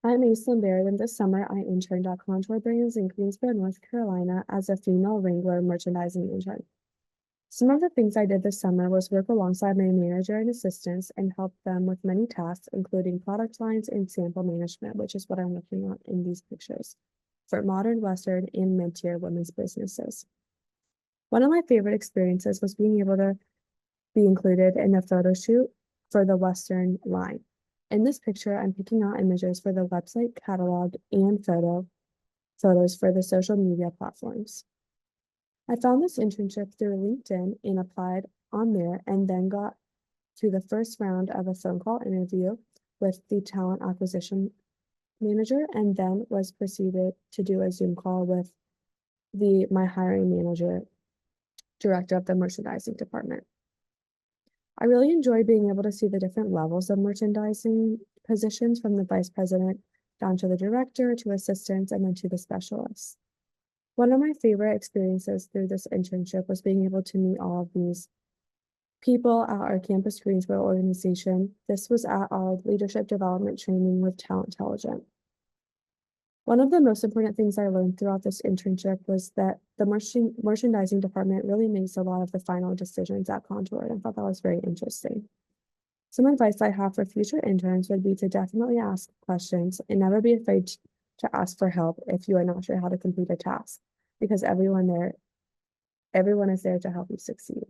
I'm Aislyn Baird, and this summer I interned at Kontoor Brands in Greensboro, North Carolina as a female Wrangler merchandising intern. Some of the things I did this summer was work alongside my manager and assistants and help them with many tasks, including product lines and sample management, which is what I'm looking at in these pictures, for modern, Western, and mid-tier women's businesses. One of my favorite experiences was being able to be included in a photo shoot for the Western line. In this picture, I'm picking out images for the website catalog and photos for the social media platforms. I found this internship through LinkedIn and applied on there and then got to the first round of a phone call interview with the talent acquisition manager and then was proceeded to do a Zoom call with my hiring manager, director of the merchandising department. I really enjoy being able to see the different levels of merchandising positions from the vice president down to the director, to assistants, and then to the specialists. One of my favorite experiences through this internship was being able to meet all of these people at our Campus Greensboro organization. This was at our leadership development training with Talent Intelligent. One of the most important things I learned throughout this internship was that the merchandising department really makes a lot of the final decisions at Kontoor, and I thought that was very interesting. Some advice I have for future interns would be to definitely ask questions and never be afraid to ask for help if you are not sure how to complete a task, because everyone is there to help you succeed.